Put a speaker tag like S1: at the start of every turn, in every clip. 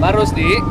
S1: Pak Rusdi,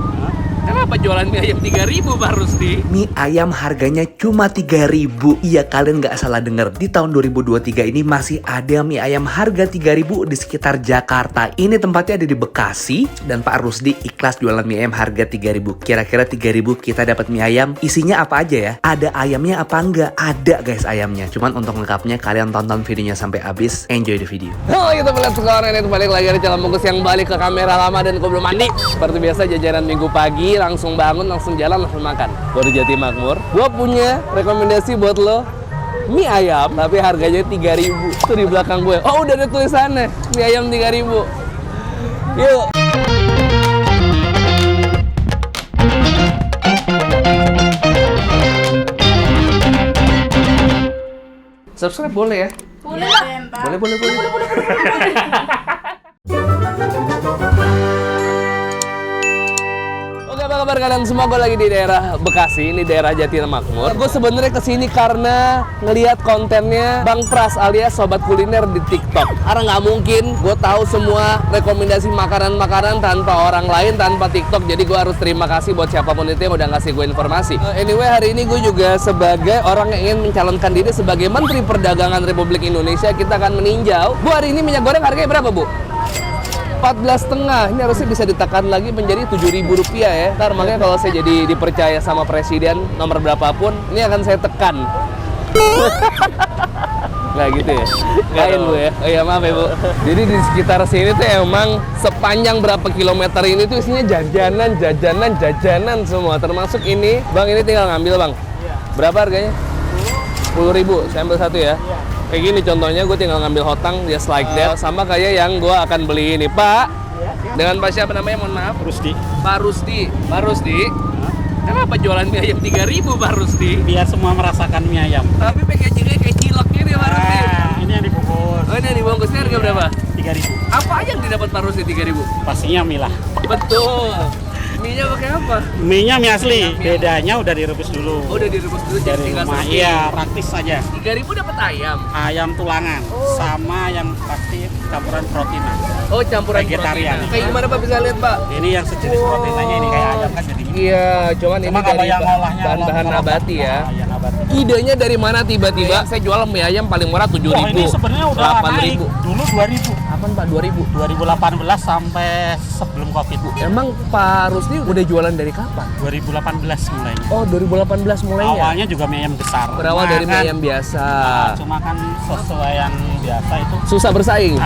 S1: kenapa jualan mie ayam 3.000 Pak Rusdi?
S2: Mie ayam harganya cuma 3.000. Iya, kalian nggak salah dengar. Di tahun 2023 ini masih ada mie ayam harga 3.000 di sekitar Jakarta. Ini tempatnya ada di Bekasi dan Pak Rusdi ikhlas jualan mie ayam harga 3.000. Kira-kira 3.000 kita dapat mie ayam. Isinya apa aja ya? Ada ayamnya apa enggak? Ada guys ayamnya. Cuman untuk lengkapnya kalian tonton videonya sampai habis. Enjoy the video.
S1: Halo kita melihat sekarang ini balik lagi ada calon bungkus yang balik ke kamera lama dan gue belum mandi. Seperti biasa jajanan minggu pagi langsung bangun, langsung jalan, langsung makan. Gue di Jati Makmur. Gue punya rekomendasi buat lo mie ayam tapi harganya 3.000. Itu di belakang gue. Oh udah ada tulisannya mie ayam 3.000. Yuk. Subscribe boleh ya?
S3: Boleh lah.
S1: Boleh. Oke, apa kabar kalian semua? Gue lagi di daerah Bekasi, ini daerah Jati Makmur. Gue sebenarnya kesini karena ngelihat kontennya Bang Pras alias Sobat Kuliner di TikTok. Karena nggak mungkin gue tahu semua rekomendasi makanan-makanan tanpa orang lain, tanpa TikTok. Jadi gue harus terima kasih buat siapapun itu yang udah ngasih gue informasi. Anyway, hari ini gue juga sebagai orang yang ingin mencalonkan diri sebagai Menteri Perdagangan Republik Indonesia, kita akan meninjau. Bu, hari ini minyak goreng harganya berapa, Bu? 14,5. Ini harusnya bisa ditekan lagi menjadi Rp7.000 ya. Ntar makanya kalau saya jadi dipercaya sama presiden nomor berapapun, ini akan saya tekan. Nggak gitu ya? Lain Bu ya? Oh iya maaf ya Bu. Jadi di sekitar sini tuh emang sepanjang berapa kilometer ini tuh isinya jajanan semua. Termasuk ini. Bang ini tinggal ngambil Bang. Berapa harganya? 10.000. Saya ambil satu ya. Kayak gini contohnya, gue tinggal ngambil hotang, just like that. Sama kayak yang gue akan beli ini, Pak. Dengan Pak siapa namanya, mohon maaf?
S4: Rusdi.
S1: Pak Rusdi. Pak Rusdi, kenapa jualan mie ayam 3.000 Pak Rusdi?
S4: Biar semua merasakan mie ayam.
S1: Tapi packagingnya kayak cilok gini Pak Rusdi.
S4: Ini yang dibungkus.
S1: Oh ini yang dibungkusnya harga berapa?
S4: 3.000.
S1: Apa aja yang didapat Pak Rusdi 3.000?
S4: Pastinya mie lah.
S1: Betul. Mie-nya pakai apa?
S4: Mie-nya mie asli. Bedanya udah direbus dulu.
S1: Oh, udah direbus dulu jadi
S4: Dari
S1: tinggal
S4: rumah.
S1: selesai.
S4: Iya, praktis saja.
S1: 3.000 dapat ayam.
S4: Ayam tulangan sama yang pasti campuran protein.
S1: Oh, campuran
S4: Vegetarian.
S1: protein. Kayak gimana Pak bisa lihat Pak?
S4: Ini yang sejenis proteinnya ini kayak ayam kan jadi.
S1: Iya, cuman ini
S4: Cuma kalau
S1: dari
S4: yang ngolahnya
S1: bahan-bahan nabati ya.
S4: Iya, nabati.
S1: Idenya dari mana tiba-tiba saya jual mie ayam paling murah 7.000.
S4: Wah, ini sebenarnya udah naik.
S1: 8.000.
S4: Dulu 2.000.
S1: Apaan Pak 2.000?
S4: 2018 sampai sebelum Covid.
S1: Emang Pak Rusdi udah jualan dari kapan?
S4: 2018 mulainya.
S1: Oh, 2018 mulainya.
S4: Awalnya juga mie ayam besar.
S1: Berawal
S4: Cuma
S1: dari mie
S4: kan,
S1: ayam biasa.
S4: Cuma kan sesuai yang biasa itu.
S1: Susah bersaing.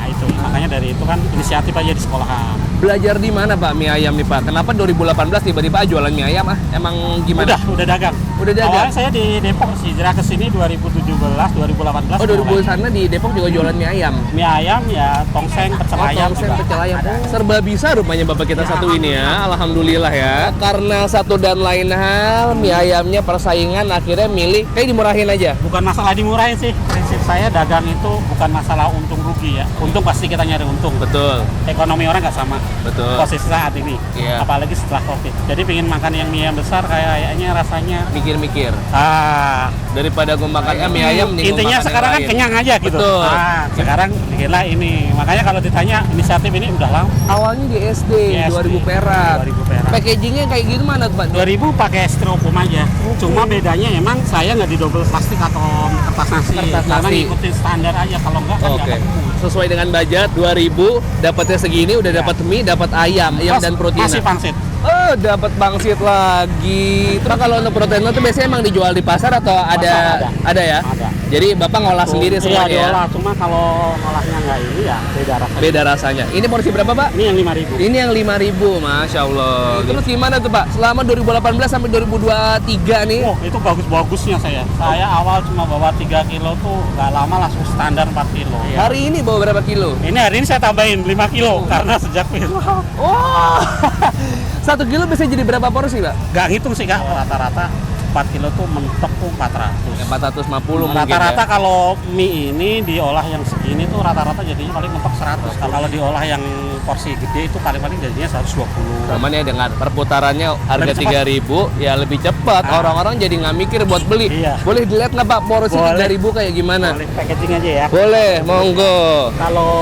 S4: Itu makanya dari itu kan inisiatif aja di sekolahan.
S1: Belajar di mana Pak mie ayam nih Pak? Kenapa 2018 tiba-tiba jualan mie ayam ah? Emang gimana?
S4: Udah dagang.
S1: Udah dagang.
S4: Awalnya saya di Depok sih, hijrah ke sini 2017, 2018.
S1: Oh, 2000 sana di Depok juga jualan mie ayam.
S4: Mie ayam ya, tongseng, pecel ayam
S1: Tongseng,
S4: juga.
S1: pecel ayam. Serba bisa rupanya Bapak kita satu ini ya. Alhamdulillah ya. Karena satu dan lain hal, mie ayamnya persaingan akhirnya milih kayak dimurahin aja.
S4: Bukan masalah dimurahin sih. Prinsip saya dagang itu bukan masalah untung rugi ya. Untung pasti kita nyari untung.
S1: Betul.
S4: Ekonomi orang nggak sama.
S1: Betul.
S4: Posisi saat ini.
S1: Iya.
S4: Apalagi setelah Covid. Jadi pengen makan yang mie ayam besar kayaknya rasanya
S1: Mikir-mikir.
S4: Daripada
S1: Gue makan mie ayam nih. gua
S4: intinya
S1: makan
S4: sekarang
S1: yang
S4: kan
S1: lain.
S4: kenyang aja gitu.
S1: Betul.
S4: Sekarang bikinlah ini. Makanya kalau ditanya inisiatif ini udah lama.
S1: Awalnya di SD,
S4: Di SD,
S1: 2000 perak.
S4: 2000 perak.
S1: Packagingnya kayak gitu mana tuh Pak?
S4: 2000 pakai styrofoam aja. Cuma bedanya emang saya nggak di double plastik atau kertas nasi.
S1: Kertas
S4: Karena
S1: nasi.
S4: ngikutin standar aja. Kalau nggak kan
S1: Oke.
S4: nggak tembus.
S1: Sesuai dengan budget 2000, dapatnya segini udah dapat mie, dapat ayam dan protein.
S4: Masih pangsit.
S1: Oh, dapat bangsit lagi. Terus kalau untuk protein itu biasanya emang dijual di pasar atau ada?
S4: Pasar
S1: Ada ya?
S4: Ada.
S1: Jadi Bapak ngolah sendiri semuanya
S4: Iya,
S1: ya?
S4: diolah. Cuma kalau ngolahnya nggak ini ya beda rasanya.
S1: Beda rasanya. Ini porsi berapa, Pak?
S4: Ini yang 5.000.
S1: Ini yang 5.000, Masya Allah. Terus gimana tuh, Pak? Selama 2018 sampai 2023 nih?
S4: Oh, itu bagus-bagusnya saya. Saya awal cuma bawa 3 kilo tuh nggak lama langsung standar 4 kilo.
S1: Hari ini bawa berapa kilo?
S4: Ini hari ini saya tambahin 5 kilo karena sejak viral.
S1: Oh, 1 kilo bisa jadi berapa porsi, Pak?
S4: Nggak ngitung sih Kak, rata-rata 4 kilo tuh mentok tuh 400.
S1: 450 mungkin
S4: Rata-rata
S1: ya?
S4: kalau mie ini diolah yang segini tuh rata-rata jadinya paling mentok 100. Kalau diolah yang porsi gede itu paling-paling jadinya 120.
S1: Cuman ya dengan perputarannya harga
S4: Lebih cepat.
S1: 3.000 ya lebih cepat.
S4: Ah.
S1: Orang-orang jadi nggak mikir buat beli.
S4: Iya.
S1: Boleh dilihat nggak Pak porsi
S4: Boleh.
S1: 3.000 kayak gimana?
S4: Boleh packaging aja ya.
S1: Boleh, monggo.
S4: Kalau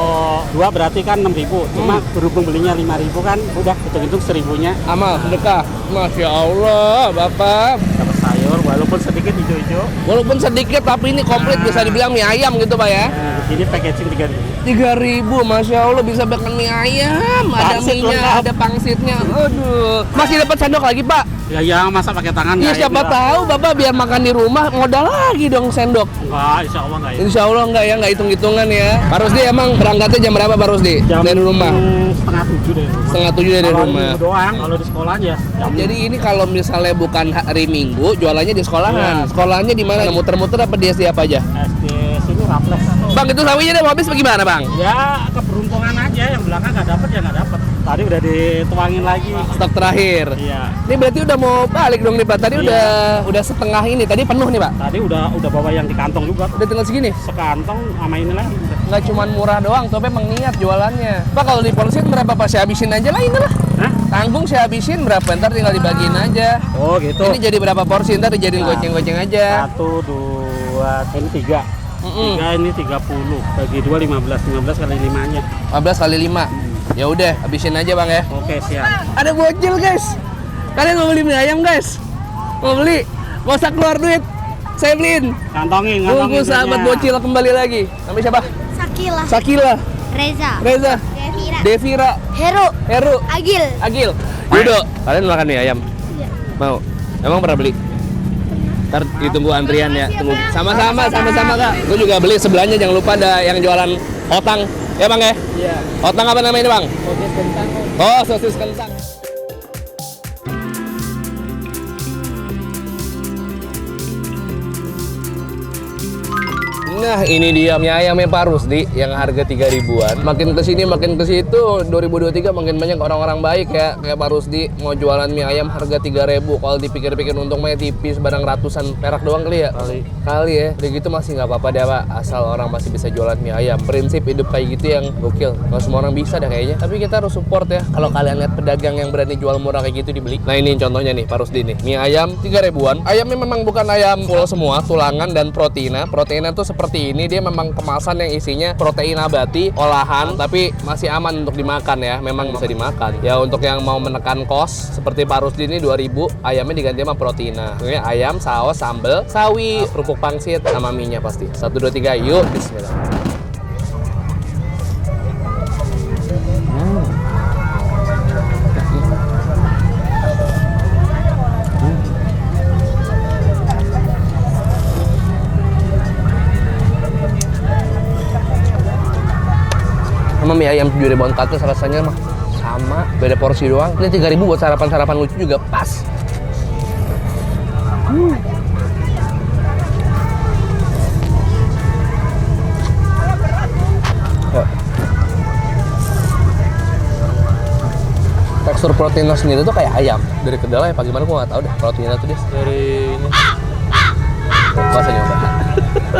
S4: 2 berarti kan 6.000. Cuma berhubung belinya 5.000 kan udah hitung-hitung 1.000-nya
S1: Amal, sedekah. Masya Allah, Bapak.
S4: dapat sayur walaupun sedikit hijau-hijau.
S1: Walaupun sedikit tapi ini komplit bisa dibilang mie ayam gitu Pak ya.
S4: Nah, ini packaging 3.000.
S1: 3.000, Masya Allah bisa makan mie ayam. Ada
S4: Pangsit
S1: mie-nya,
S4: lengkap.
S1: ada pangsitnya. Aduh. Masih dapat sendok lagi Pak?
S4: Ya masa pakai tangan.
S1: Iya
S4: nggak,
S1: siapa
S4: ya,
S1: tahu Bapak biar makan di rumah modal lagi dong sendok.
S4: Enggak, insya Allah enggak ya.
S1: Insya Allah enggak ya, enggak hitung-hitungan ya. Pak Rusdi emang berangkatnya jam berapa Pak Rusdi?
S4: Jam
S1: Dari rumah?
S4: setengah 7 dari rumah.
S1: Setengah 7 dari
S4: Kalau
S1: rumah.
S4: minggu doang, kalau di sekolah aja jam.
S1: Jadi ini kalau misalnya bukan hari Minggu, jualannya di sekolahan.
S4: Iya.
S1: Sekolahnya di mana? Muter-muter apa di SD apa aja?
S4: SD sini raples.
S1: Bang, itu sawinya udah mau habis bagaimana Bang?
S4: Ya keberuntungan aja, yang belakang nggak dapet ya nggak dapet. Tadi udah dituangin lagi.
S1: Stok terakhir.
S4: Iya.
S1: Ini berarti udah mau balik dong nih Pak. Tadi
S4: Iya.
S1: udah setengah ini. Tadi penuh nih Pak.
S4: Tadi udah bawa yang di kantong juga.
S1: Udah tinggal segini.
S4: Sekantong sama ini lagi.
S1: Nggak cuma murah doang, tapi emang niat jualannya. Pak kalau diporsiin berapa Pak? Saya habisin aja lah ini lah.
S4: Hah?
S1: Tanggung saya habisin berapa? Ntar tinggal dibagiin aja.
S4: Oh gitu.
S1: Ini jadi berapa porsi? Ntar dijadiin
S4: Nah.
S1: goceng-goceng aja.
S4: 1, 2, ini 3.
S1: Mm-mm.
S4: 3 ini 30. Bagi 2 15. 15 kali 5-nya.
S1: 15 kali 5. Ya udah, habisin aja Bang ya.
S4: Oke, siap.
S1: Ada bocil guys. Kalian mau beli mie ayam guys? Mau beli? Gak usah keluar duit. Saya beliin.
S4: Kantongin,
S1: Tunggu sahabat bocil kembali lagi. Namanya siapa?
S3: Sakila,
S1: Sakila,
S3: Reza,
S1: Reza,
S3: Devira,
S1: Devira,
S3: Heru,
S1: Heru,
S3: Agil.
S1: Agil. Yudo, kalian makan mie ayam?
S3: Iya.
S1: Mau? Emang pernah beli? Ntar ditunggu antrian ya. Tunggu. Sama-sama Kak. Gue juga beli sebelahnya, jangan lupa ada yang jualan otang. Ya Bang ya?
S4: Iya.
S1: Otang apa namanya ini Bang?
S4: Sosis kentang.
S1: Oh, sosis kentang. Nah, ini dia mie ayamnya Pak Rusdi yang harga 3.000-an. Makin kesini makin ke situ 2023 makin banyak orang-orang baik ya kayak Pak Rusdi mau jualan mie ayam harga 3.000. Kalau dipikir-pikir untungnya tipis, barang ratusan perak doang kali ya. Kali ya. Udah gitu masih nggak apa-apa deh Pak, asal orang masih bisa jualan mie ayam. Prinsip hidup kayak gitu yang gokil. Kalau semua orang bisa dah kayaknya. Tapi kita harus support ya. Kalau kalian lihat pedagang yang berani jual murah kayak gitu dibeli. Nah, ini contohnya nih Pak Rusdi nih. Mie ayam 3.000-an. Ayamnya memang bukan ayam full semua, tulangan dan proteina. Proteina tuh seperti ini, dia memang kemasan yang isinya protein nabati olahan tapi masih aman untuk dimakan ya, memang bisa dimakan ya. Untuk yang mau menekan kos seperti Pak Rusdi ini 2.000, ayamnya diganti sama proteina. Ini ayam, saus, sambal, sawi, kerupuk pangsit sama mie nya pasti. 1, 2, 3, yuk bismillah. Sama mie ayam 7.000 katus rasanya mah sama, beda porsi doang. Ini 3.000 buat sarapan-sarapan lucu juga pas. Ya. Tekstur proteinnya sendiri tuh kayak ayam dari kedelai apa gimana gua nggak tahu deh. Proteinnya tuh dia dari ini. Masa nyoba?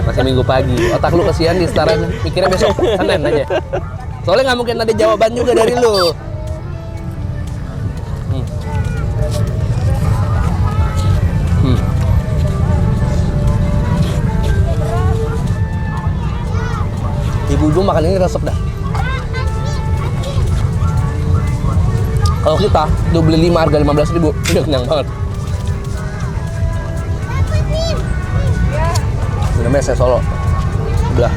S1: Masih minggu pagi. Otak lu kesian di setaranya. Mikirnya besok Senin aja. Soalnya nggak mungkin ada jawaban juga dari lu. Ibu-ibu makan ini resep dah. Kalau kita udah beli 5 harga 15.000, udah kenyang banget. Ini namanya saya Solo. Udah.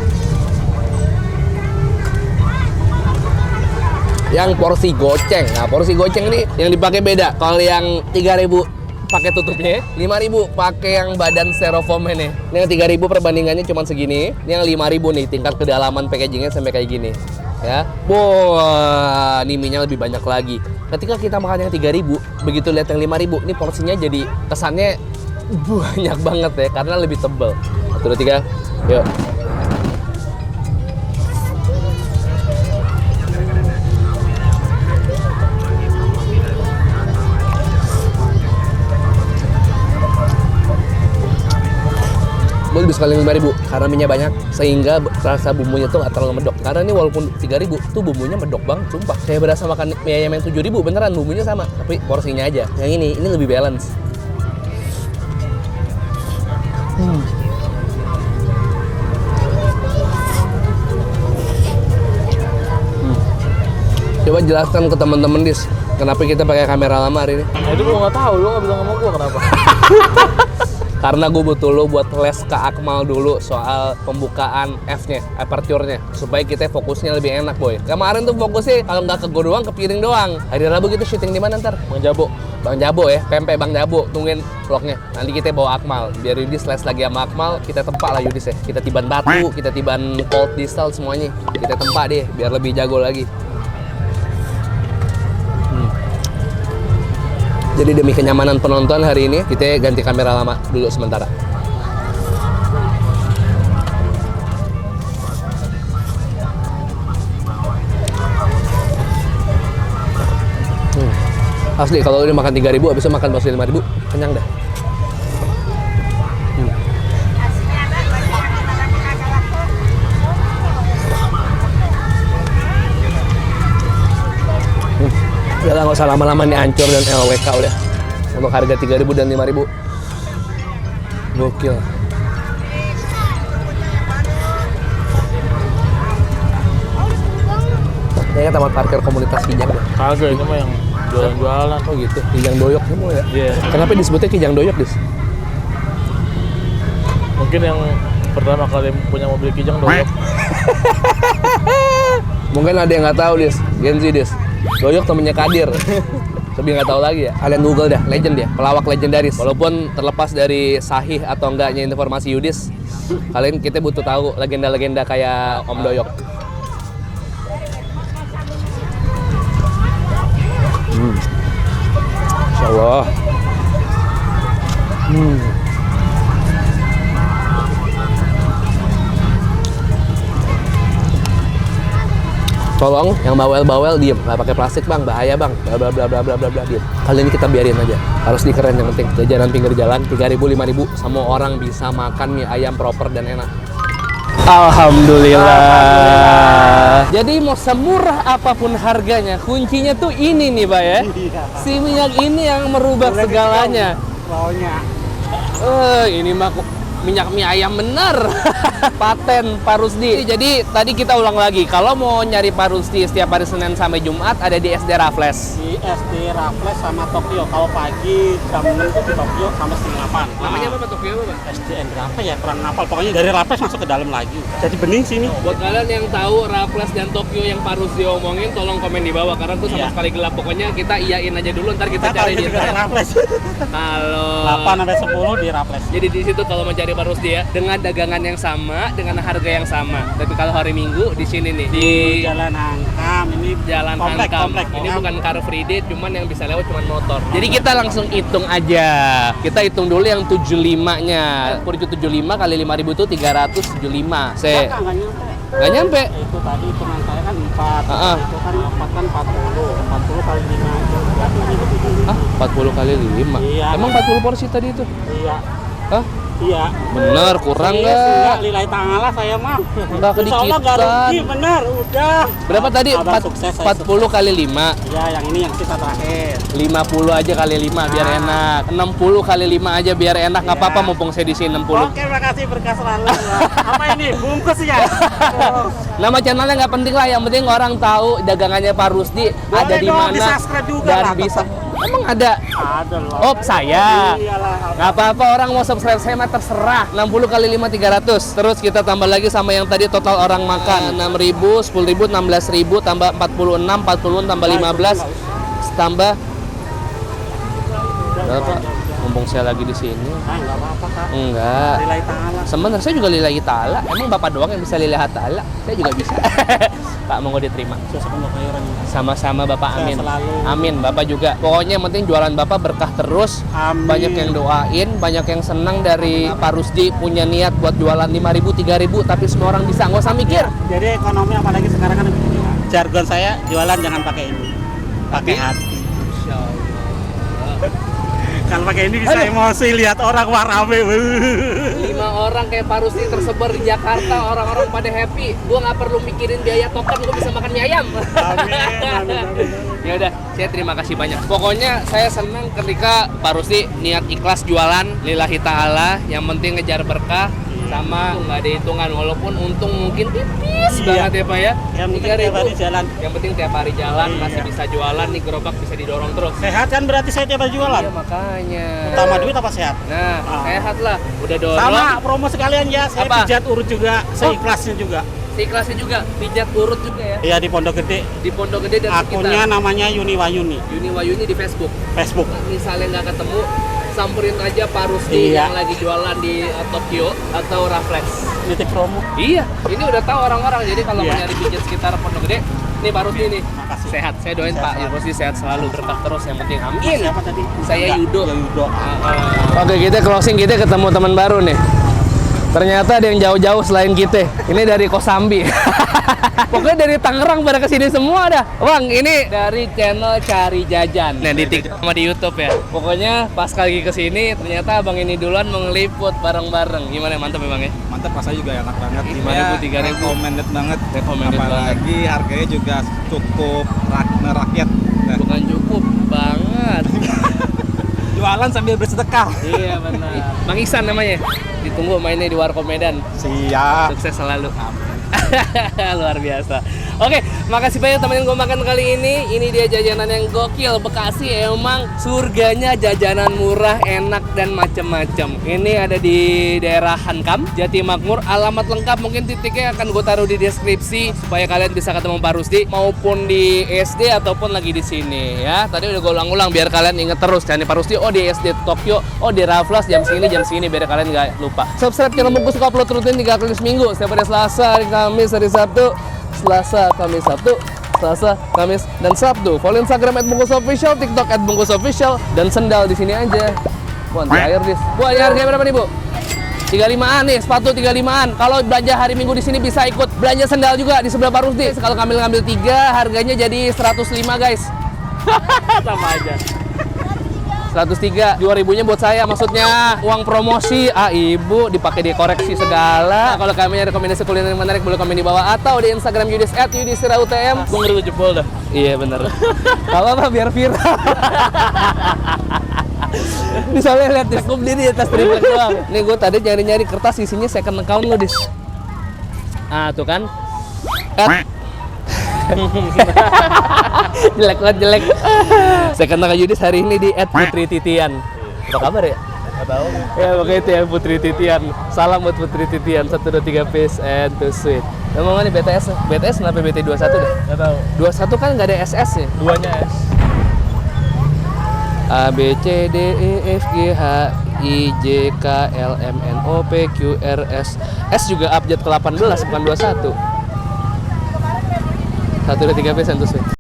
S1: Yang porsi goceng. Nah, porsi goceng ini yang dipakai beda. Kalau yang 3.000 pakai tutupnya, 5.000 pakai yang badan styrofoamnya nih. Ini yang 3.000 perbandingannya cuma segini. Ini yang 5.000 nih, tingkat kedalaman packagingnya sampai kayak gini. Ya. Wah, ini mie-nya lebih banyak lagi. Ketika kita makan yang 3.000, begitu lihat yang 5.000, ini porsinya jadi kesannya banyak banget ya karena lebih tebal. 1, 2, 3. Yuk. Gue lebih sekali 5.000 karena minyak banyak sehingga rasa bumbunya tuh nggak terlalu medok. Karena ini walaupun 3.000 tuh bumbunya medok banget, sumpah. Saya berasa makan mie ayam yang 7.000 beneran bumbunya sama, tapi porsinya aja. Yang ini lebih balance. Coba jelaskan ke teman-teman Dis, kenapa kita pakai kamera lama hari ini?
S3: Itu gue nggak tahu, lu nggak bilang sama gue kenapa?
S1: Karena gue butuh lo buat les ke Akmal dulu soal pembukaan F-nya, aperture-nya, supaya kita fokusnya lebih enak, boy. Kemarin tuh fokusnya kalau nggak ke gue doang, ke piring doang. Hari Rabu kita syuting di mana ntar?
S3: Bang Jabo.
S1: Bang Jabo ya, pempek Bang Jabo, tungguin vlognya. Nanti kita bawa Akmal, biar Yudis les lagi sama Akmal, kita tempa lah Yudis ya. Kita tiban batu, kita tiban cold distal semuanya. Kita tempa deh, biar lebih jago lagi. Jadi demi kenyamanan penonton hari ini, kita ganti kamera lama dulu sementara. Asli, kalau udah makan 3.000, abisnya makan bakso 5.000, kenyang dah. Udah nggak usah lama-lama nih Ancur dan LWK udah. Untuk harga 3.000 dan 5.000. Gokil. Kayaknya tempat parkir komunitas Kijang deh.
S3: Kagak, ini mah yang jualan-jualan.
S1: Oh gitu, Kijang Doyok semua ya?
S3: Iya.
S1: Kenapa disebutnya Kijang Doyok, Dis?
S3: Mungkin yang pertama kali punya mobil Kijang Doyok.
S1: Mungkin ada yang nggak tahu, Dis. Gen Z, Dis. Doyok temennya Kadir. Tapi nggak tahu lagi ya. Kalian Google dah, legend ya, pelawak legendaris. Walaupun terlepas dari sahih atau enggaknya informasi Yudis, kalian kita butuh tahu legenda-legenda kayak Om Doyok. Insya Allah. Tolong yang bawel-bawel diem, nggak pakai plastik bang, bahaya bang, bla bla bla bla bla bla bla diem. Kali ini kita biarin aja, harus dikeren yang penting. Jajanan pinggir jalan 3.000 5.000, semua orang bisa makan mie ayam proper dan enak. Alhamdulillah. Jadi mau semurah apapun harganya, kuncinya tuh ini nih Pak ya. Si minyak ini yang merubah segalanya. Ini mah minyak mie ayam bener. Paten Pak Rusdi. Jadi tadi kita ulang lagi, kalau mau nyari Pak Rusdi setiap hari Senin sampai Jumat ada di SD Raffles.
S4: Di SD Raffles sama Tokyo. Kalau pagi jam 6 itu di Tokyo sampai setengah 8.
S1: Namanya apa Tokyo apa?
S4: SDN berapa ya? Kurang hafal. Pokoknya dari Raffles masuk ke dalam lagi. Jadi bening sini.
S1: Buat kalian yang tahu Raffles dan Tokyo yang Pak Rusdi omongin, tolong komen di bawah karena tuh sama sekali gelap. Pokoknya kita iyain aja dulu, ntar kita cari di internet.
S4: Raffles.
S1: Kalau
S4: 8 sampai 10 di Raffles.
S1: jadi di situ kalau mau cari Pak Rusdi ya, dengan dagangan yang sama, dengan harga yang sama. Tapi kalau hari Minggu di sini nih di
S4: Jalan Hankam ini
S1: Jalan
S4: komplek,
S1: Hankam.
S4: komplek.
S1: Ini bukan Car Free Day, cuman yang bisa lewat cuman motor. Jadi kita langsung hitung aja. Kita hitung dulu yang 75-nya. 75 kali 5.000 itu 375.
S4: Enggak nyampe.
S1: Nggak nyampe.
S4: Itu tadi hitungan saya kan 4.
S1: Heeh.
S4: Itu kan 4 kan 40. 40 kali 5 itu berarti itu 75.
S1: Ah, 40 kali 5.
S4: Iya.
S1: Emang 40 porsi tadi itu?
S4: Iya.
S1: Hah?
S4: Iya.
S1: Bener, kurang
S4: Serius,
S1: nggak?
S4: enggak, lillahi ta'ala saya mah.
S1: Nggak
S4: Insya Allah nggak
S1: kedikitan.
S4: rugi, bener, udah.
S1: Berapa tadi?
S4: Abang sukses, saya
S1: 40 kali 5.
S4: Iya, yang ini yang sisa terakhir.
S1: 50 aja kali 5 biar
S4: Nah.
S1: enak. 60 kali 5 aja biar enak. Nggak
S4: Iya.
S1: apa-apa mumpung saya di sini 60.
S4: Oke, makasih berkah selalu. Apa ini? Bungkus ya? Oh.
S1: Nama channelnya nggak penting lah, yang penting orang tahu dagangannya Pak Rusdi ada
S4: Boleh
S1: di
S4: dong,
S1: mana
S4: di-subscribe juga
S1: dan
S4: lah,
S1: bisa.
S4: tetap.
S1: Emang ada?
S4: Ada loh.
S1: Oh, saya.
S4: Iyalah.
S1: Nggak apa-apa, orang mau subscribe saya mah terserah. 60 kali 5 300. Terus kita tambah lagi sama yang tadi total orang makan 6.000, 10.000, 16.000 tambah 46, 40 tambah 15 tambah berapa? Mumpung saya lagi di sini.
S4: Ah, nggak apa-apa, Kak.
S1: Enggak.
S4: Lillahi ta'ala.
S1: Sebenarnya saya juga lillahi ta'ala. Emang Bapak doang yang bisa lillahi ta'ala? Saya juga bisa. Pak, monggo diterima.
S4: Sukses untuk khairan.
S1: Sama-sama Bapak,
S4: Saya
S1: amin.
S4: selalu.
S1: Amin, Bapak juga. Pokoknya yang penting jualan Bapak berkah terus.
S4: Amin.
S1: Banyak yang doain, banyak yang senang dari Pak Rusdi punya niat buat jualan 5.000, 3.000, tapi semua orang bisa, nggak usah mikir.
S4: Jadi ekonomi apalagi sekarang kan jargon saya jualan jangan pakai ini. Pakai hati. Kalau pakai ini bisa emosi lihat orang wah rame.
S1: 5 orang kayak Pak Rusdi tersebar di Jakarta, orang-orang pada happy. Gue nggak perlu mikirin biaya token, gue bisa makan mie ayam.
S4: Amin.
S1: Ya udah, saya terima kasih banyak. Pokoknya saya senang ketika Pak Rusdi niat ikhlas jualan lillahi ta'ala, yang penting ngejar berkah sama nggak ada hitungan, walaupun untung mungkin tipis banget ya Pak ya.
S4: Yang penting
S1: 3.000.
S4: tiap hari jalan.
S1: Yang penting tiap hari jalan,
S4: Iya.
S1: masih bisa jualan nih, gerobak bisa didorong terus.
S4: Sehat kan berarti saya tiap hari jualan.
S1: Iya makanya.
S4: Utama duit apa sehat?
S1: Nah, sehat lah. Udah dorong.
S4: Sama promo sekalian ya, saya
S1: Apa?
S4: pijat urut juga, seikhlasnya juga.
S1: Ikhlasnya juga, pijat urut juga ya.
S4: Iya di Pondok Gede.
S1: Di Pondok Gede dan
S4: Akunnya
S1: sekitar.
S4: namanya Yuni Wayuni,
S1: Yuni Wayuni di Facebook.
S4: Facebook.
S1: Misalnya nggak ketemu, samperin aja Pak Rusdi
S4: Iya.
S1: yang lagi jualan di Tokyo atau Raflex.
S4: Nitip promo.
S1: Iya, ini udah tahu orang-orang. Jadi kalau mau
S4: Iya.
S1: nyari pijat sekitar Pondok Gede, nih Pak Rusdi nih.
S4: Makasih.
S1: Sehat. Saya doain
S4: Sehat
S1: Pak
S4: selalu.
S1: Rusdi sehat selalu, berkah terus yang penting. Amin.
S4: Siapa tadi?
S1: Saya Yudo.
S4: Ya, Yudo.
S1: Oke, kita closing, kita ketemu teman baru nih. Ternyata ada yang jauh-jauh selain kita. Ini dari Kosambi. Pokoknya dari Tangerang pada kesini semua dah. Bang, ini dari channel Cari Jajan. Nah, di TikTok sama di YouTube ya. Pokoknya pas lagi kesini, ternyata abang ini duluan mau ngeliput bareng-bareng. Gimana, mantap ya bang ya?
S5: Mantap, rasanya juga enak banget.
S1: 5.000, 3.000.
S5: Recommended banget.
S1: Recommended
S5: Apalagi harganya juga cukup merakyat. Nah,
S1: Bukan cukup banget.
S5: jualan sambil bersedekah.
S1: Iya benar. Bang Iksan namanya. Ditunggu mainnya di Warkop Medan.
S5: Siap.
S1: Sukses selalu. Luar biasa. Oke, makasih banyak teman yang gue makan kali ini. Ini dia jajanan yang gokil. Bekasi emang surganya jajanan murah, enak dan macem-macem. Ini ada di daerah Hankam, Jati Makmur. Alamat lengkap mungkin titiknya akan gue taruh di deskripsi supaya kalian bisa ketemu Pak Rusdi maupun di SD ataupun lagi di sini ya. Tadi udah gue ulang-ulang biar kalian inget terus. Jangan Pak Rusdi, oh di SD Tokyo, oh di Raflas jam segini biar kalian nggak lupa. Subscribe channel Bungkus, suka upload rutin 3 kali seminggu. Setiap hari Selasa, hari Kamis, hari Sabtu. Selasa, Kamis, Sabtu, Selasa, Kamis, dan Sabtu. Follow Instagram @bungkusofficial, TikTok @bungkusofficial, dan sendal di sini aja. Bu, anti air dis. Bu, ini harganya berapa nih Bu? 35-an nih, sepatu 35-an. Kalau belanja hari Minggu di sini bisa ikut belanja sendal juga di sebelah Pak Rusdi. Kalau ngambil 3, harganya jadi 105 guys. Sama aja. 103, 2.000-nya buat saya, maksudnya uang promosi. Ibu dipakai dikoreksi segala. Nah, kalau kami ada rekomendasi kuliner yang menarik boleh komen di bawah atau di Instagram Yudis @yudisirautm.
S3: Gue ngeri jebol dah.
S1: Iya bener. Kalau apa biar viral. Ini soalnya lihat di scoop dia di atas triplek doang. Nih gue tadi nyari-nyari kertas isinya second account lo dis. Tuh kan. Jelek banget, jelek. Second account Yudis hari ini di @putrititian. Apa kabar ya?
S3: Gak tau.
S1: Ya pokoknya itu ya Putri Titian. Salam buat Putri Titian. 1, 2, 3 peace and to sweet. Ngomong nih BTS. BTS kenapa BT21 deh?
S3: Gak tau.
S1: 21 kan nggak ada SS nya.
S3: Duanya S.
S1: A B C D E F G H I J K L M N O P Q R S. S juga abjad ke-18 bukan 21. 1, 2, 3 peace and to sweet.